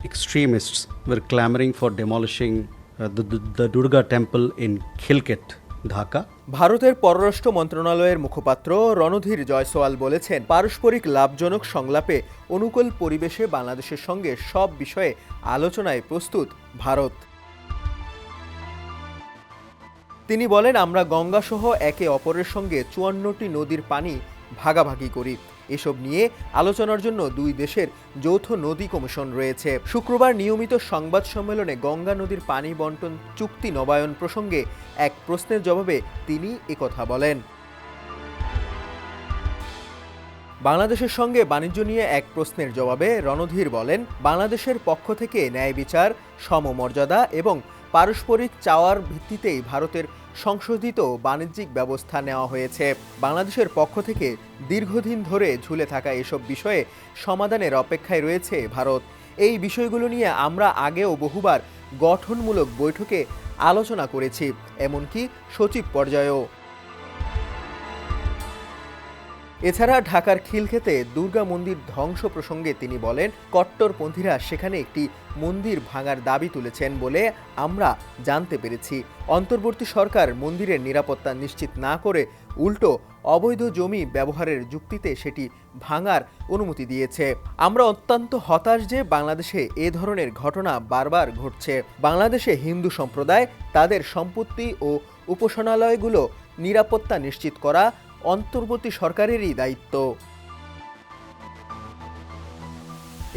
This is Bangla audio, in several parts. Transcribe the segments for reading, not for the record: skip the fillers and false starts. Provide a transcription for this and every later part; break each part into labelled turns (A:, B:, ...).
A: Extremists were clamoring for demolishing the Durga temple in Khilket, Dhaka.
B: ভারতের পররাষ্ট্র মন্ত্রণালয়ের মুখপাত্র রণধীর জয়সওয়াল বলেছেন, পারস্পরিক লাভজনক সংলাপে অনুকূল পরিবেশে বাংলাদেশের সঙ্গে সব বিষয়ে আলোচনায় প্রস্তুত ভারত। তিনি বলেন, আমরা গঙ্গাসহ একে অপরের সঙ্গে ৫৪টি নদীর পানি ভাগাভাগি করি। এসব নিয়ে আলোচনার জন্য দুই দেশের যৌথ নদী কমিশন রয়েছে। শুক্রবার নিয়মিত সংবাদ সম্মেলনে গঙ্গা নদীর পানি বন্টন চুক্তি নবায়ন প্রসঙ্গে এক প্রশ্নের জবাবে তিনি একথা বলেন। বাংলাদেশের সঙ্গে বাণিজ্য নিয়ে এক প্রশ্নের জবাবে রণধীর বলেন, বাংলাদেশের পক্ষ থেকে ন্যায় বিচার, সমমর্যাদা এবং পারস্পরিক চাওয়ার ভিত্তিতেই ভারতের সংশোধিত বাণিজ্যিক ব্যবস্থা নেওয়া হয়েছে। বাংলাদেশের পক্ষ থেকে দীর্ঘদিন ধরে ঝুলে থাকা এসব বিষয়ে সমাধানের অপেক্ষায় রয়েছে ভারত। এই বিষয়গুলো নিয়ে আমরা আগেও বহুবার গঠনমূলক বৈঠকে আলোচনা করেছি, এমনকি সচিব পর্যায়েও। এছাড়া ঢাকার খিলক্ষেতে দুর্গা মন্দির ধ্বংস প্রসঙ্গে তিনি বলেন, কট্টরপন্থীরা সেখানে একটি মন্দির ভাঙার দাবি তুলেছেন বলে আমরা জানতে পেরেছি। অন্তর্বর্তী সরকার মন্দিরের নিরাপত্তা নিশ্চিত না করে উল্টো অবৈধ জমি ব্যবহারের যুক্তিতে সেটি ভাঙার অনুমতি দিয়েছে। আমরা অত্যন্ত হতাশ যে বাংলাদেশে এ ধরনের ঘটনা বারবার ঘটছে। বাংলাদেশে হিন্দু সম্প্রদায় তাদের সম্পত্তি ও উপাসনালয়গুলো নিরাপত্তা নিশ্চিত করা অন্তর্বর্তী সরকারেরই দায়িত্ব।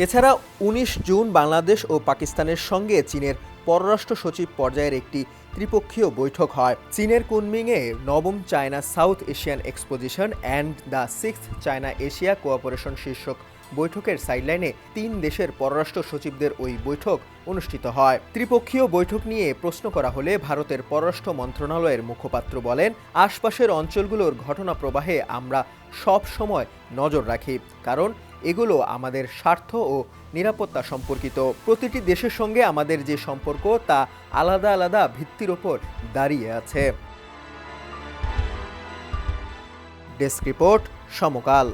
B: এছাড়া ১৯ জুন বাংলাদেশ ও পাকিস্তানের সঙ্গে চীনের পররাষ্ট্র সচিব পর্যায়ের একটি ত্রিপক্ষীয় বৈঠক হয়। চীনের কুনমিংয়ে নবম China south Asian exposition and the sixth China Asia cooperation শীর্ষক বৈঠকের সাইডলাইনে ৩ দেশের পররাষ্ট্র সচিবদের ওই বৈঠক অনুষ্ঠিত হয়। ত্রিপক্ষীয় বৈঠক নিয়ে প্রশ্ন করা হলে ভারতের পররাষ্ট্র মন্ত্রণালয়ের মুখপাত্র বলেন, আশপাশের অঞ্চলগুলোর ঘটনা প্রবাহে আমরা সব সময় নজর রাখি, কারণ এগুলো আমাদের স্বার্থ ও নিরাপত্তা সম্পর্কিত। প্রতিটি দেশের সঙ্গে আমাদের যে সম্পর্ক তা আলাদা আলাদা ভিত্তির ওপর দাঁড়িয়ে আছে। ডেস্ক রিপোর্ট, সমকাল।